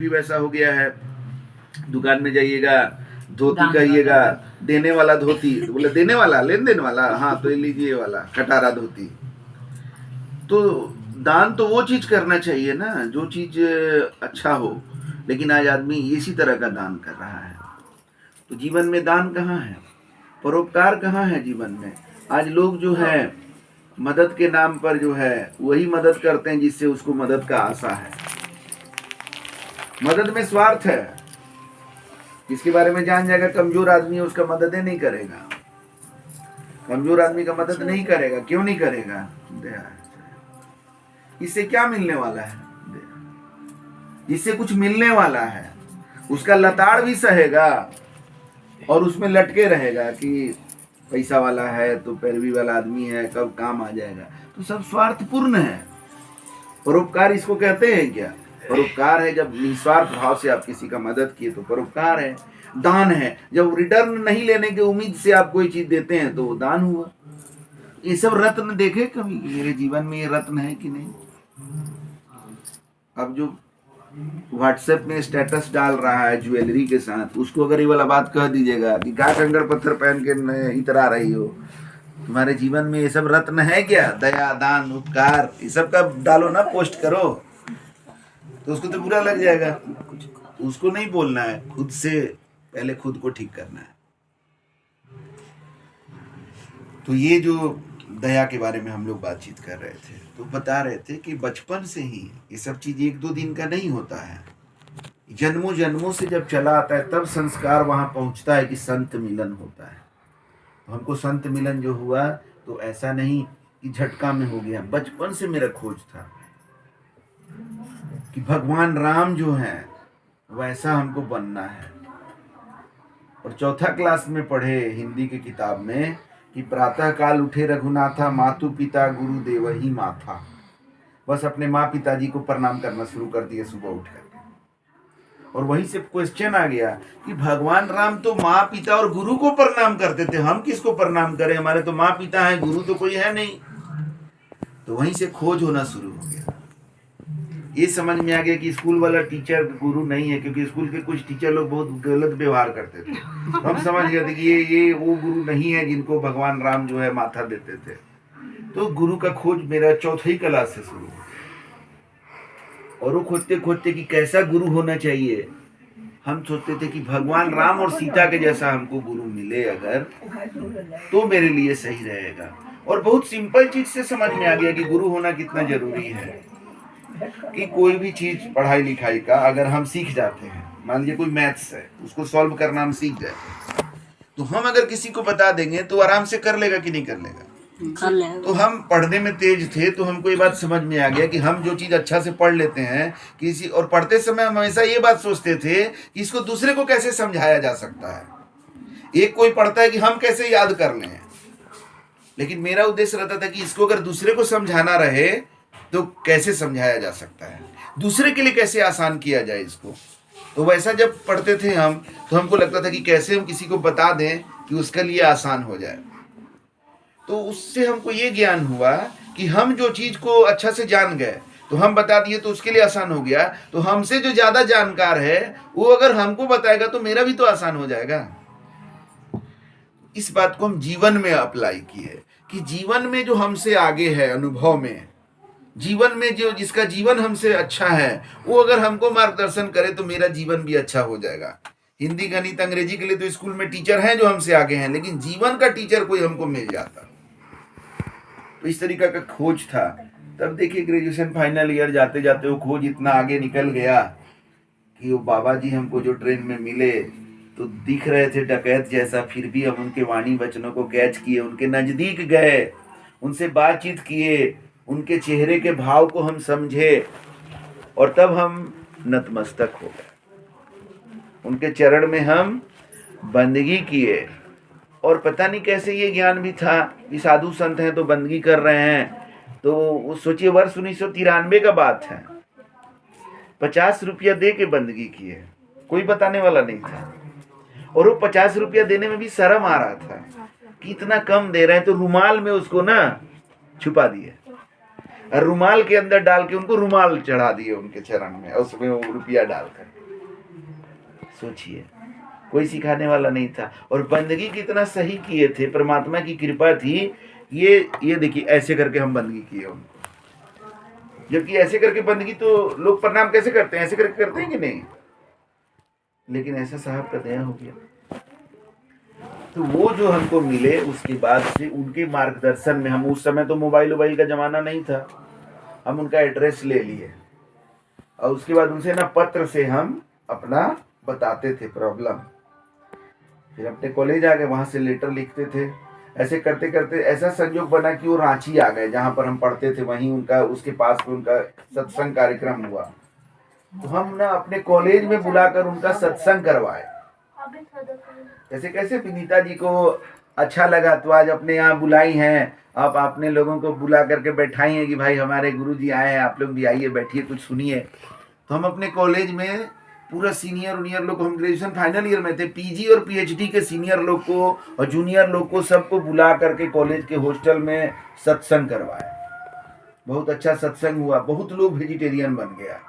भी वैसा हो गया है। दुकान में जाइएगा, धोती कहिएगा, देने वाला धोती, तो बोले देने वाला, लेन देन वाला, हाँ तो ये लीजिए वाला कटारा धोती। तो दान तो वो चीज करना चाहिए ना जो चीज अच्छा हो, लेकिन आज आदमी इसी तरह का दान कर रहा है। तो जीवन में दान कहाँ है, परोपकार कहाँ है जीवन में? आज लोग जो है मदद के नाम पर जो है वही मदद करते हैं जिससे उसको मदद का आशा है। मदद में स्वार्थ है। इसके बारे में जान जाएगा कमजोर आदमी है, उसका मदद नहीं करेगा। कमजोर आदमी का मदद नहीं करेगा। क्यों नहीं करेगा? दया। इससे क्या मिलने वाला है? इससे कुछ मिलने वाला है। उसका लताड़ भी सहेगा और उसमें लटके रहेगा कि पैसा वाला है तो पैरवी वाला आदमी है, कब काम आ जाएगा। तो सब स्वार्थपूर्ण है। परोपकार इसको कहते हैं क्या? परोपकार है जब निस्वार्थ भाव से आप किसी का मदद किए तो परोपकार है। दान है जब रिटर्न नहीं लेने की उम्मीद से आप कोई चीज देते हैं तो वो दान हुआ। ये सब रत्न देखे कभी मेरे जीवन में? ये रत्न है कि नहीं? अब जो व्हाट्सएप में स्टेटस डाल रहा है ज्वेलरी के साथ, उसको अगर ये वाला बात कह दीजिएगा कि क्या कंगड़ पत्थर पहन के इतरा रही हो, तुम्हारे जीवन में ये सब रत्न है क्या? दया, दान, उपकार, ये सब का डालो ना, पोस्ट करो, तो उसको तो बुरा लग जाएगा। उसको नहीं बोलना है, खुद से पहले खुद को ठीक करना है। तो ये जो दया के बारे में हम लोग बातचीत कर रहे थे, तो बता रहे थे कि बचपन से ही ये सब चीज एक दो दिन का नहीं होता है। जन्मों जन्मों से जब चला आता है तब संस्कार वहां पहुंचता है कि संत मिलन होता है। तो हमको संत मिलन जो हुआ तो ऐसा नहीं कि झटका में हो गया, बचपन से मेरा खोज था कि भगवान राम जो है वैसा हमको बनना है। और चौथा क्लास में पढ़े हिंदी की किताब में कि प्रातः काल उठे रघुनाथा, मातु पिता गुरु देवही माथा। बस अपने माँ पिताजी को प्रणाम करना शुरू कर दिया सुबह उठ करके। और वहीं से क्वेश्चन आ गया कि भगवान राम तो माँ पिता और गुरु को प्रणाम करते थे, हम किसको प्रणाम करें? हमारे तो माँ पिता है, गुरु तो कोई है नहीं। तो वहीं से खोज होना शुरू हो गया। ये समझ में आ गया कि स्कूल वाला टीचर गुरु नहीं है, क्योंकि स्कूल के कुछ टीचर लोग बहुत गलत व्यवहार करते थे। हम समझ गए थे कि ये वो गुरु नहीं है जिनको भगवान राम जो है माथा देते थे। तो गुरु का खोज मेरा चौथी क्लास से शुरू हुआ। और वो खोजते खोजते कि कैसा गुरु होना चाहिए, हम सोचते थे कि भगवान राम और सीता के जैसा हमको गुरु मिले अगर, तो मेरे लिए सही रहेगा। और बहुत सिंपल चीज से समझ में आ गया कि गुरु होना कितना जरूरी है। कि कोई भी चीज पढ़ाई लिखाई का अगर हम सीख जाते हैं, मान लीजिए कोई मैथ्स है, उसको सॉल्व करना हम सीख जाते हैं, तो हम अगर किसी को बता देंगे तो आराम से कर लेगा कि नहीं कर लेगा? कर लेगा। तो हम पढ़ने में तेज थे तो हमको ये बात समझ में आ गया कि हम जो चीज अच्छा से पढ़ लेते हैं किसी, और पढ़ते समय हम हमेशा ये बात सोचते थे कि इसको दूसरे को कैसे समझाया जा सकता है। एक कोई पढ़ता है कि हम कैसे याद कर लें, लेकिन मेरा उद्देश्य रहता था कि इसको अगर दूसरे को समझाना रहे तो कैसे समझाया जा सकता है, दूसरे के लिए कैसे आसान किया जाए इसको। तो वैसा जब पढ़ते थे हम, तो हमको लगता था कि कैसे हम किसी को बता दें कि उसके लिए आसान हो जाए। तो उससे हमको ये ज्ञान हुआ कि हम जो चीज को अच्छा से जान गए तो हम बता दिए तो उसके लिए आसान हो गया। तो हमसे जो ज्यादा जानकार है वो अगर हमको बताएगा तो मेरा भी तो आसान हो जाएगा। इस बात को हम जीवन में अप्लाई किए कि जीवन में जो हमसे आगे है, अनुभव में, जीवन में जो जिसका जीवन हमसे अच्छा है, वो अगर हमको मार्गदर्शन करे तो मेरा जीवन भी अच्छा हो जाएगा। हिंदी, गणित, अंग्रेजी के लिए तो स्कूल में टीचर हैं जो हमसे आगे हैं, लेकिन जीवन का टीचर कोई हमको मिल जाता। तो इस तरीका का खोज था। तब देखिए ग्रेजुएशन फाइनल ईयर जाते जाते वो खोज इतना आगे निकल गया कि वो बाबा जी हमको जो ट्रेन में मिले तो दिख रहे थे डकैत जैसा, फिर भी हम उनके वाणी वचनों को कैच किए, उनके नजदीक गए, उनसे बातचीत किए, उनके चेहरे के भाव को हम समझे और तब हम नतमस्तक हो गए। उनके चरण में हम बंदगी किए। और पता नहीं कैसे ये ज्ञान भी था कि साधु संत हैं तो बंदगी कर रहे हैं। तो वो सोचिए वर्ष 1993 का बात है, 50 रुपया दे के बंदगी किए, कोई बताने वाला नहीं था। और वो 50 रुपया देने में भी शर्म आ रहा था कि इतना कम दे रहे हैं, तो रुमाल में उसको ना छुपा दिए। और रुमाल के अंदर डाल के उनको रुमाल चढ़ा दिए उनके चरण में, उसमें वो रुपया डालकर। सोचिए, कोई सिखाने वाला नहीं था, और बंदगी कितना सही किए थे, परमात्मा की कृपा थी। ये देखिए, ऐसे करके हम बंदगी किए उनको, जबकि ऐसे करके बंदगी तो लोग प्रणाम कैसे करते हैं, ऐसे करके करते हैं कि नहीं, लेकिन ऐसा साहब का दया हो गया। तो वो जो हमको मिले, उसके बाद से उनके मार्गदर्शन में हम, उस समय तो मोबाइल का जमाना नहीं था, हम उनका एड्रेस ले लिए और उसके बाद उनसे ना पत्र से हम अपना बताते थे प्रॉब्लम। फिर अपने कॉलेज आ गए, वहां से लेटर लिखते थे। ऐसे करते करते ऐसा संयोग बना कि वो रांची आ गए, जहां पर हम पढ़ते थे वहीं उनका, उसके पास में उनका सत्संग कार्यक्रम हुआ। तो हम ना अपने कॉलेज में बुलाकर उनका सत्संग करवाए। कैसे कैसे विनीता जी को अच्छा लगा, तो आज अपने यहाँ बुलाई हैं, आप अपने लोगों को बुला करके बैठाई हैं कि भाई हमारे गुरु जी आए हैं, आप लोग भी आइए, बैठिए, कुछ सुनिए। तो हम अपने कॉलेज में पूरा सीनियर जूनियर लोग, हम ग्रेजुएशन फाइनल ईयर में थे, पीजी और पीएचडी के सीनियर लोग को और जूनियर लोग को सबको बुला करके कॉलेज के हॉस्टल में सत्संग करवाया। बहुत अच्छा सत्संग हुआ, बहुत लोग वेजिटेरियन बन गया।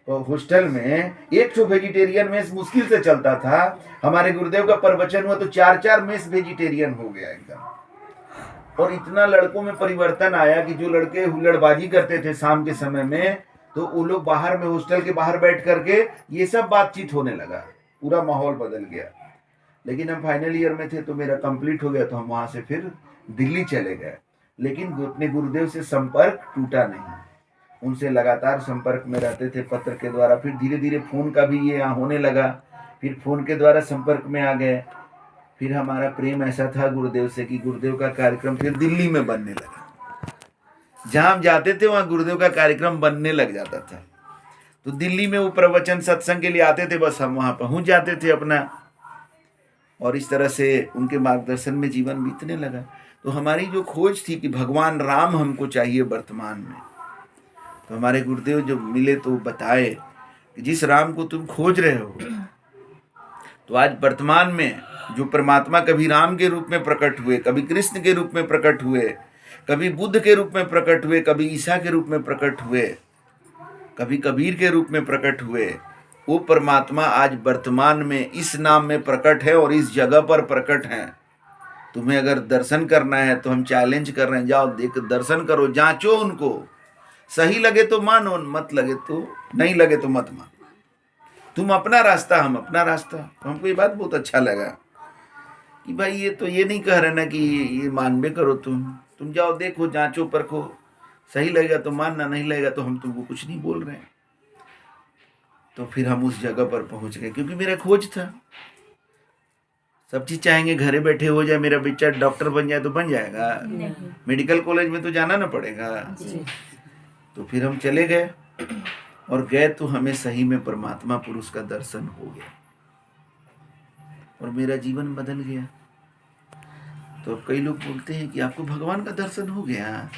तो हॉस्टल में एक तो वेजिटेरियन मेस मुश्किल से चलता था, हमारे गुरुदेव का प्रवचन हुआ तो 4-4 मेस वेजिटेरियन हो गया एकदम। और इतना लड़कों में परिवर्तन आया कि जो लड़के हुल्लड़बाजी करते थे शाम के समय में, तो वो लोग बाहर में, हॉस्टल के बाहर बैठ करके ये सब बातचीत होने लगा, पूरा माहौल बदल गया। लेकिन हम फाइनल ईयर में थे तो मेरा कंप्लीट हो गया, तो हम वहां से फिर दिल्ली चले गए। लेकिन अपने गुरुदेव से संपर्क टूटा नहीं, उनसे लगातार संपर्क में रहते थे पत्र के द्वारा। फिर धीरे धीरे फोन का भी ये यहाँ होने लगा, फिर फोन के द्वारा संपर्क में आ गए। फिर हमारा प्रेम ऐसा था गुरुदेव से कि गुरुदेव का कार्यक्रम फिर दिल्ली में बनने लगा। जहां हम जाते थे वहां गुरुदेव का कार्यक्रम बनने लग जाता था। तो दिल्ली में वो प्रवचन सत्संग के लिए आते थे, बस हम वहां पहुंच जाते थे अपना, और इस तरह से उनके मार्गदर्शन में जीवन बीतने लगा। तो हमारी जो खोज थी कि भगवान राम हमको चाहिए वर्तमान में, तो हमारे गुरुदेव जो मिले तो बताए कि जिस राम को तुम खोज रहे हो, तो आज वर्तमान में जो परमात्मा कभी राम के रूप में प्रकट हुए, कभी कृष्ण के रूप में प्रकट हुए, कभी बुद्ध के रूप में प्रकट हुए, कभी ईसा के रूप में प्रकट हुए, कभी कबीर के रूप में प्रकट हुए, वो परमात्मा आज वर्तमान में इस नाम में प्रकट है और इस जगह पर प्रकट है। तुम्हें अगर दर्शन करना है तो हम चैलेंज कर रहे हैं, जाओ देख दर्शन करो, जांचो उनको, सही लगे तो मानो, मत लगे तो नहीं लगे तो मत मानो, तुम अपना रास्ता हम अपना रास्ता। तो हमको ये बात बहुत अच्छा लगा कि भाई ये तो ये नहीं कह रहे ना कि ये मानबे करो, तुम जाओ देखो, जांचो परखो, सही लगेगा तो मानना, नहीं लगेगा तो हम तुमको कुछ नहीं बोल रहे हैं। तो फिर हम उस जगह पर पहुंच गए, क्योंकि मेरा खोज था। सब चीज चाहेंगे घरे बैठे हो जाए, मेरा बच्चा डॉक्टर बन जाए तो बन जाएगा, मेडिकल कॉलेज में तो जाना ना पड़ेगा। तो फिर हम चले गए, और गए तो हमें सही में परमात्मा पुरुष का दर्शन हो गया और मेरा जीवन बदल गया। तो कई लोग बोलते हैं कि आपको भगवान का दर्शन हो गया,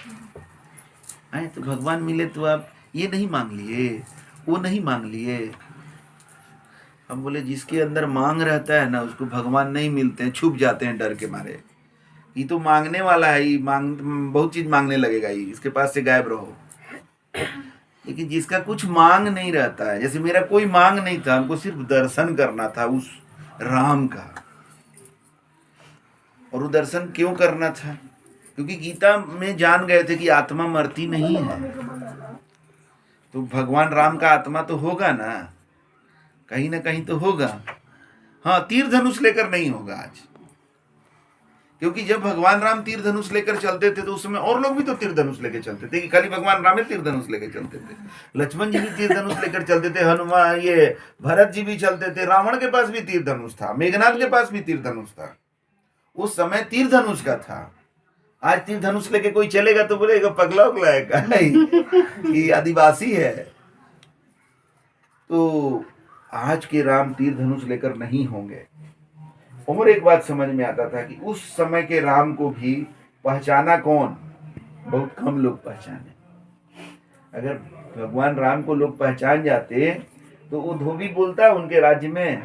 आए तो भगवान मिले तो आप ये नहीं मांग लिए, वो नहीं मांग लिए। हम बोले जिसके अंदर मांग रहता है ना, उसको भगवान नहीं मिलते हैं, छुप जाते हैं डर के मारे। ये तो मांगने वाला है, ये बहुत चीज मांगने लगेगा, ये इसके पास से गायब रहो। लेकिन जिसका कुछ मांग नहीं रहता है, जैसे मेरा कोई मांग नहीं था, हमको सिर्फ दर्शन करना था उस राम का। और वो दर्शन क्यों करना था? क्योंकि गीता में जान गए थे कि आत्मा मरती नहीं है, तो भगवान राम का आत्मा तो होगा ना कहीं तो होगा। हाँ, तीर धनुष लेकर नहीं होगा आज, क्योंकि जब भगवान राम तीर धनुष लेकर चलते थे तो उस समय और लोग भी तो तीर धनुष लेकर चलते थे, कि खाली भगवान राम ही तीर धनुष लेकर चलते थे। लक्ष्मण जी भी तीर धनुष लेकर चलते थे, हनुमान ये भरत जी भी चलते थे, रावण के पास भी तीर धनुष था, मेघनाथ के पास भी तीर धनुष था। उस समय तीर धनुष का था। आज तीर धनुष लेके कोई चलेगा तो बोलेगा पगला उगला है कि आदिवासी है। तो आज के राम तीर धनुष लेकर नहीं होंगे। और एक बात समझ में आता था कि उस समय के राम को भी पहचाना कौन? बहुत कम लोग पहचाने। अगर भगवान राम को लोग पहचान जाते तो वो धोबी बोलता है उनके राज्य में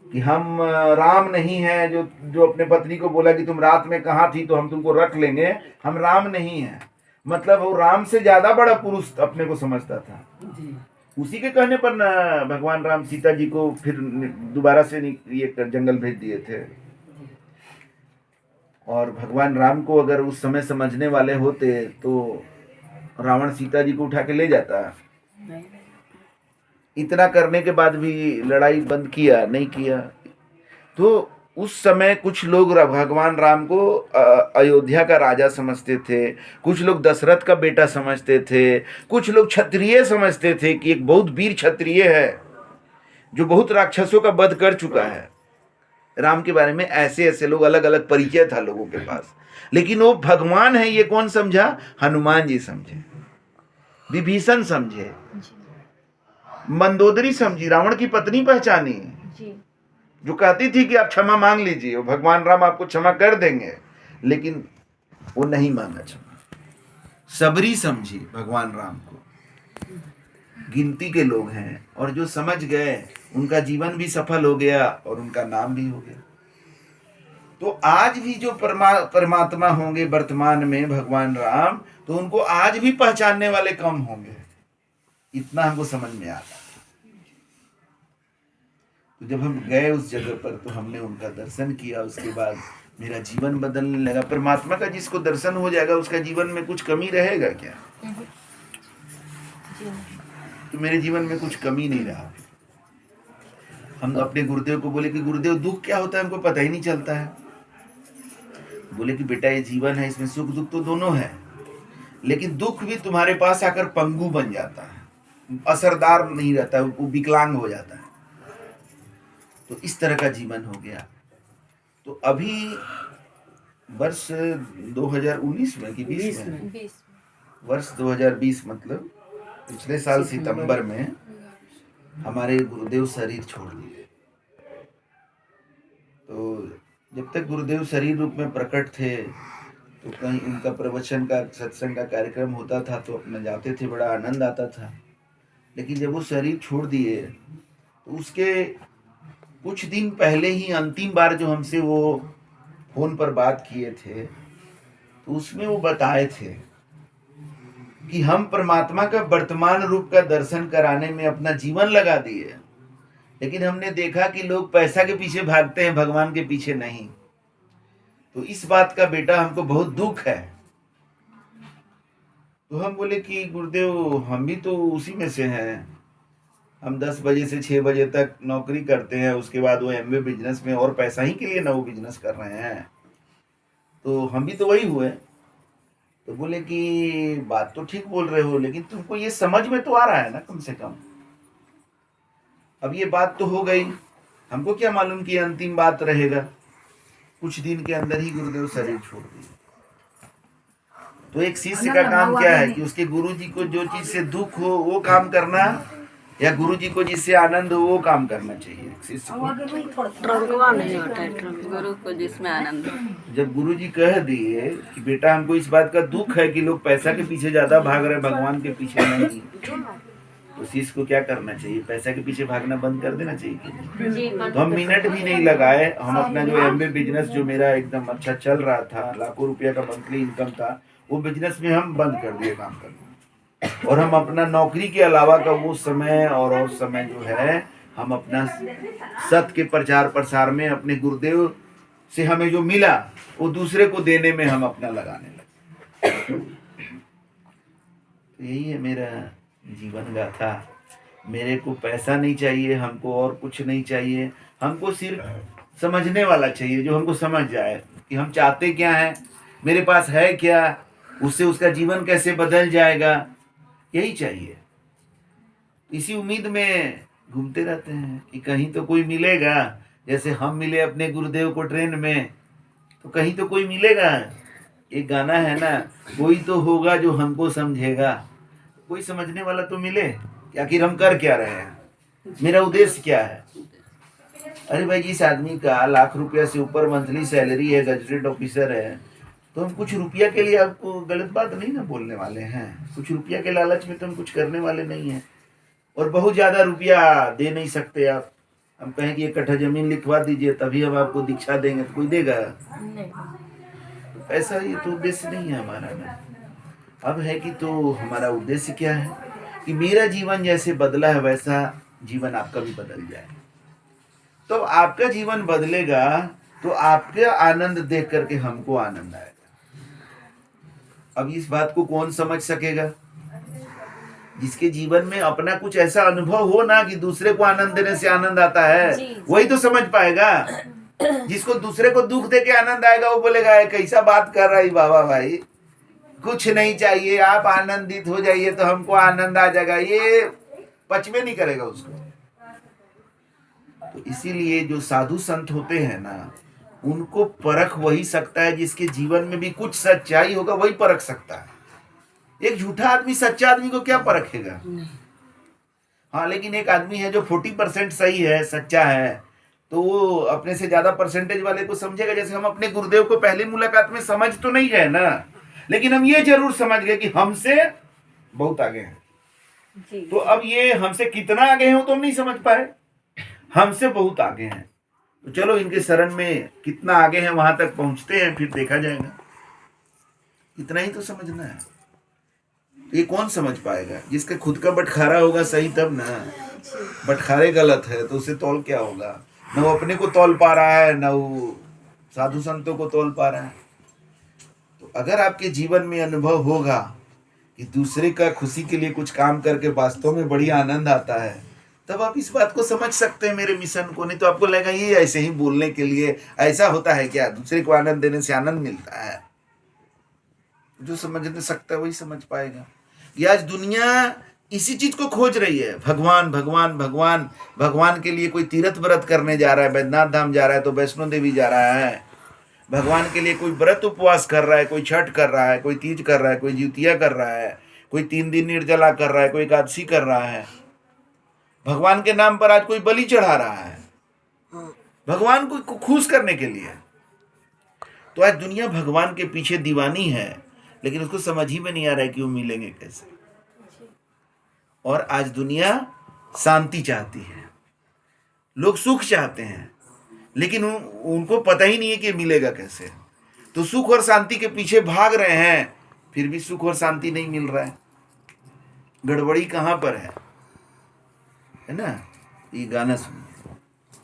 कि हम राम नहीं है, जो अपने पत्नी को बोला कि तुम रात में कहाँ थी तो हम तुमको रख लेंगे, हम राम नहीं हैं। मतलब वो राम से ज्यादा बड़ा पुरुष अपने को समझता था। जी उसी के कहने पर ना भगवान राम सीता जी को फिर दोबारा से ये जंगल भेज दिए थे। और भगवान राम को अगर उस समय समझने वाले होते तो रावण सीता जी को उठा के ले जाता। नहीं इतना करने के बाद भी लड़ाई बंद किया नहीं किया। तो उस समय कुछ लोग भगवान राम को अयोध्या का राजा समझते थे, कुछ लोग दशरथ का बेटा समझते थे, कुछ लोग क्षत्रिय समझते थे कि एक बहुत वीर क्षत्रिय है जो बहुत राक्षसों का वध कर चुका है। राम के बारे में ऐसे ऐसे लोग, अलग अलग परिचय था लोगों के पास। लेकिन वो भगवान है ये कौन समझा? हनुमान जी समझे, विभीषण समझे, मंदोदरी समझी, रावण की पत्नी पहचानी जो कहती थी कि आप क्षमा मांग लीजिए, वो भगवान राम आपको क्षमा कर देंगे, लेकिन वो नहीं मांगा क्षमा। सबरी समझी भगवान राम को। गिनती के लोग हैं और जो समझ गए उनका जीवन भी सफल हो गया और उनका नाम भी हो गया। तो आज भी जो परमात्मा होंगे वर्तमान में भगवान राम, तो उनको आज भी पहचानने वाले कम होंगे, इतना हमको समझ में आता। तो जब हम गए उस जगह पर तो हमने उनका दर्शन किया, उसके बाद मेरा जीवन बदलने लगा। परमात्मा का जिसको दर्शन हो जाएगा उसका जीवन में कुछ कमी रहेगा क्या? तो मेरे जीवन में कुछ कमी नहीं रहा। हम अपने गुरुदेव को बोले कि गुरुदेव दुख क्या होता है हमको पता ही नहीं चलता है। बोले कि बेटा ये जीवन है, इसमें सुख दुख तो दोनों है, लेकिन दुख भी तुम्हारे पास आकर पंगु बन जाता है, असरदार नहीं रहता, वो विकलांग हो जाता है। तो इस तरह का जीवन हो गया। तो अभी वर्ष 2019 में कि 20 में, वर्ष 2020 मतलब पिछले साल सितंबर में हमारे गुरुदेव शरीर छोड़ दिए। तो जब तक गुरुदेव शरीर रूप में प्रकट थे तो कहीं उनका प्रवचन का, सत्संग का कार्यक्रम होता था तो अपना जाते थे, बड़ा आनंद आता था। लेकिन जब वो शरीर छोड़ दिए तो उसके कुछ दिन पहले ही अंतिम बार जो हमसे वो फोन पर बात किए थे तो उसमें वो बताए थे कि हम परमात्मा का वर्तमान रूप का दर्शन कराने में अपना जीवन लगा दिए, लेकिन हमने देखा कि लोग पैसा के पीछे भागते हैं, भगवान के पीछे नहीं। तो इस बात का बेटा हमको बहुत दुख है। तो हम बोले कि गुरुदेव हम भी तो उसी में से हैं, हम 10 बजे से 6 बजे तक नौकरी करते हैं, उसके बाद वो एमवे बिजनेस में और पैसा ही के लिए ना वो बिजनेस कर रहे हैं, तो हम भी तो वही हुए। तो बोले कि बात तो ठीक बोल रहे हो, लेकिन तुमको ये समझ में तो आ रहा है ना कम से कम। अब ये बात तो हो गई, हमको क्या मालूम कि अंतिम बात रहेगा। कुछ दिन के अंदर ही गुरुदेव शरीर छोड़ दिए। तो एक शिष्य का काम क्या है कि उसके गुरुजी को जो चीज से दुख हो वो काम करना, या गुरुजी को जिससे आनंद हो वो काम करना चाहिए शिष्य को। ट्रंकवा नहीं होता है, गुरु को जिसमें आनंद हो। जब गुरुजी कह दिए कि बेटा हमको इस बात का दुख है कि लोग पैसा के पीछे ज्यादा भाग रहे हैं, भगवान के पीछे नहीं, तो शिष्य को क्या करना चाहिए? पैसा के पीछे भागना बंद कर देना चाहिए। तो हम मिनट भी नहीं लगाए, हम अपना जो एमबे बिजनेस जो मेरा एकदम अच्छा चल रहा था, लाखों रुपया का मंथली इनकम था, वो बिजनेस में हम बंद कर दिए काम करना। और हम अपना नौकरी के अलावा का वो समय और समय जो है हम अपना सत्य के प्रचार प्रसार में, अपने गुरुदेव से हमें जो मिला वो दूसरे को देने में हम अपना लगाने लगे। तो यही है मेरा जीवन गाथा। मेरे को पैसा नहीं चाहिए, हमको और कुछ नहीं चाहिए, हमको सिर्फ समझने वाला चाहिए जो हमको समझ जाए कि हम चाहते क्या हैं, मेरे पास है क्या, उससे उसका जीवन कैसे बदल जाएगा, यही चाहिए। इसी उम्मीद में घूमते रहते हैं कि कहीं तो कोई मिलेगा। जैसे हम मिले अपने गुरुदेव को ट्रेन में, तो कहीं तो कोई मिलेगा। एक गाना है ना, कोई तो होगा जो हमको समझेगा। कोई समझने वाला तो मिले कि आखिर हम कर क्या रहे हैं, मेरा उद्देश्य क्या है। अरे भाई जिस आदमी का लाख रुपया से ऊपर मंथली सैलरी है, गजटेड ऑफिसर है, तो हम कुछ रुपया के लिए आपको गलत बात नहीं ना बोलने वाले हैं। कुछ रुपया के लालच में तो हम कुछ करने वाले नहीं हैं। और बहुत ज्यादा रुपया दे नहीं सकते आप। हम कहें कि 1 कट्ठा जमीन लिखवा दीजिए तभी हम आपको दीक्षा देंगे, तो कोई देगा? ऐसा ये तो उद्देश्य नहीं है हमारा ना। अब है कि तो हमारा उद्देश्य क्या है कि मेरा जीवन जैसे बदला है वैसा जीवन आपका भी बदल जाए। तो आपका जीवन बदलेगा तो आपका आनंद देख करके हमको आनंद आएगा। अब इस बात को कौन समझ सकेगा? जिसके जीवन में अपना कुछ ऐसा अनुभव हो ना कि दूसरे को आनंद देने से आनंद आता है, वही तो समझ पाएगा। जिसको दूसरे को दुख दे के आनंद आएगा वो बोलेगा कैसा बात कर रहा है बाबा भाई, कुछ नहीं चाहिए, आप आनंदित हो जाइए तो हमको आनंद आ जाएगा। ये पचमे नहीं करेगा उसको। तो इसीलिए जो साधु संत होते हैं ना, उनको परख वही सकता है जिसके जीवन में भी कुछ सच्चाई होगा, वही परख सकता है। एक झूठा आदमी सच्चा आदमी को क्या परखेगा? हाँ, लेकिन एक आदमी है जो 40% सही है, सच्चा है, तो वो अपने से ज्यादा परसेंटेज वाले को समझेगा। जैसे हम अपने गुरुदेव को पहली मुलाकात में समझ तो नहीं गए ना, लेकिन हम ये जरूर समझ गए कि हमसे बहुत आगे हैं। तो अब ये हमसे कितना आगे हैं वो तो हम नहीं समझ पाए, हमसे बहुत आगे हैं। तो चलो इनके शरण में कितना आगे हैं वहां तक पहुंचते हैं, फिर देखा जाएगा। इतना ही तो समझना है। ये कौन समझ पाएगा? जिसका खुद का बटखारा होगा सही तब ना। बटखारे गलत है तो उसे तौल क्या होगा? न वो अपने को तौल पा रहा है, न वो साधु संतों को तौल पा रहा है। तो अगर आपके जीवन में अनुभव होगा कि दूसरे का खुशी के लिए कुछ काम करके वास्तव में बड़ी आनंद आता है, तब आप इस बात को समझ सकते हैं मेरे मिशन को। नहीं तो आपको लगेगा ये ऐसे ही बोलने के लिए, ऐसा होता है क्या? दूसरे को आनंद देने से आनंद मिलता है? जो समझ नहीं सकता वही समझ पाएगा। ये आज दुनिया इसी चीज को खोज रही है, भगवान भगवान भगवान। भगवान के लिए कोई तीर्थ व्रत करने जा रहा है, बैद्यनाथ धाम जा रहा है, तो वैष्णो देवी जा रहा है। भगवान के लिए कोई व्रत उपवास कर रहा है, कोई छठ कर रहा है, कोई तीज कर रहा है, कोई जितिया कर रहा है, कोई 3 दिन निर्जला कर रहा है, कोई एकादशी कर रहा है। भगवान के नाम पर आज कोई बलि चढ़ा रहा है, भगवान को खुश करने के लिए। तो आज दुनिया भगवान के पीछे दीवानी है, लेकिन उसको समझ ही में नहीं आ रहा है कि वो मिलेंगे कैसे। और आज दुनिया शांति चाहती है, लोग सुख चाहते हैं, लेकिन उनको पता ही नहीं है कि मिलेगा कैसे। तो सुख और शांति के पीछे भाग रहे हैं, फिर भी सुख और शांति नहीं मिल रहा है। गड़बड़ी कहाँ पर है ना? ये गाना सुनिए।